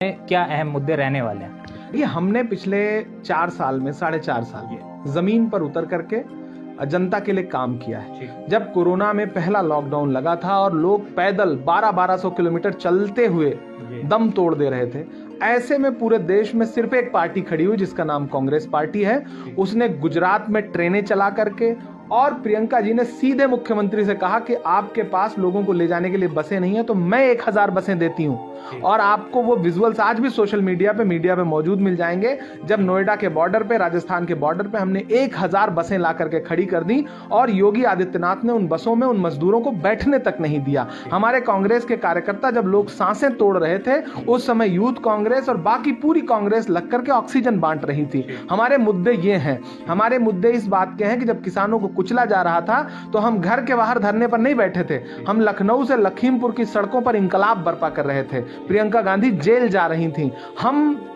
क्या अहम मुद्दे रहने वाले हैं? ये हमने पिछले 4 साल में 4.5 साल जमीन पर उतर करके जनता के लिए काम किया है। जब कोरोना में पहला लॉकडाउन लगा था और लोग पैदल 1200 किलोमीटर चलते हुए दम तोड़ दे रहे थे, ऐसे में पूरे देश में सिर्फ एक पार्टी खड़ी हुई जिसका नाम कांग्रेस पार्टी है। उसने गुजरात में ट्रेनें चला करके और प्रियंका जी ने सीधे मुख्यमंत्री से कहा कि आपके पास लोगों को ले जाने के लिए बसें नहीं है तो मैं 1000 बसें देती हूं। और आपको वो विजुअल्स आज भी सोशल मीडिया पे मौजूद मिल जाएंगे। जब नोएडा के बॉर्डर पे, राजस्थान के बॉर्डर पे हमने 1000 बसें ला करके खड़ी कर दी और योगी आदित्यनाथ ने उन बसों में उन मजदूरों को बैठने तक नहीं दिया। हमारे कांग्रेस के कार्यकर्ता जब लोग सांसें तोड़ रहे थे उस समय यूथ कांग्रेस और बाकी पूरी कांग्रेस लग करके ऑक्सीजन बांट रही थी। हमारे मुद्दे ये हैं, हमारे मुद्दे इस बात के हैं कि जब किसानों को कुचला जा रहा था तो हम घर के बाहर धरने पर नहीं बैठे थे, हम लखनऊ से लखीमपुर की सड़कों पर इंकलाब बर्पा कर रहे थे। प्रियंका गांधी जेल जा रही थी।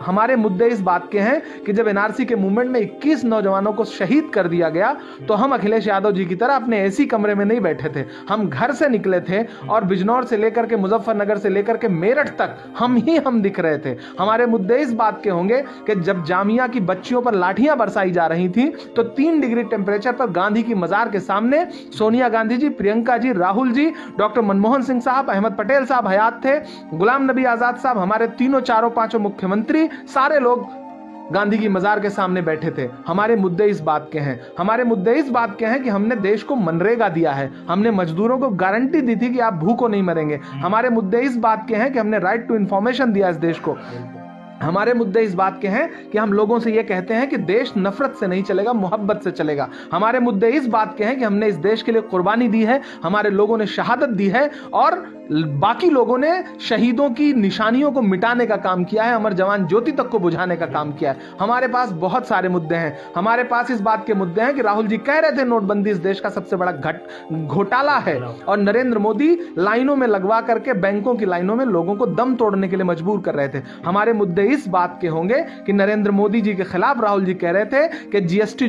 हमारे मुद्दे इस बात के हैं कि जब एनआरसी के मूवमेंट में 21 नौजवानों को शहीद कर दिया गया तो हम अखिलेश यादव जी की तरह अपने एसी कमरे में नहीं बैठे थे, हम घर से निकले थे और बिजनौर से लेकर के मुजफ्फरनगर से लेकर के मेरठ तक हम दिख रहे थे। हमारे मुद्दे इस बात के होंगे कि जब जामिया की बच्चियों पर लाठियां बरसाई जा रही थी तो 3 डिग्री टेम्परेचर पर गांधी की मजार के सामने सोनिया गांधी जी, प्रियंका जी, राहुल जी, डॉक्टर मनमोहन सिंह साहब, अहमद पटेल साहब हयात थे, गुलाम नबी आजाद साहब, हमारे तीनों चारों पांचों मुख्यमंत्री, सारे लोग गांधी की मजार के सामने बैठे थे। हमारे मुद्दे इस बात के हैं, हमारे मुद्दे इस बात के हैं कि हमने देश को मनरेगा दिया है, हमने मजदूरों को गारंटी दी थी कि आप भूखों नहीं मरेंगे। हमारे मुद्दे इस बात के हैं कि हमने राइट टू इंफॉर्मेशन दिया इस देश को। हमारे मुद्दे इस बात के हैं कि हम लोगों से ये कहते हैं कि देश नफरत से नहीं चलेगा, मोहब्बत से चलेगा। हमारे मुद्दे इस बात के हैं कि हमने इस देश के लिए कुर्बानी दी है, हमारे लोगों ने शहादत दी है और बाकी लोगों ने शहीदों की निशानियों को मिटाने का काम किया है, अमर जवान ज्योति तक को बुझाने का काम किया है। हमारे पास बहुत सारे मुद्दे हैं। हमारे पास इस बात के मुद्दे हैं कि राहुल जी कह रहे थे नोटबंदी इस देश का सबसे बड़ा घोटाला है और नरेंद्र मोदी लाइनों में लगवा करके बैंकों की लाइनों में लोगों को दम तोड़ने के लिए मजबूर कर रहे थे। हमारे मुद्दे इस बात के होंगे कि नरेंद्र मोदी जी के खिलाफ राहुल जी कह रहे थे कि जीएसटी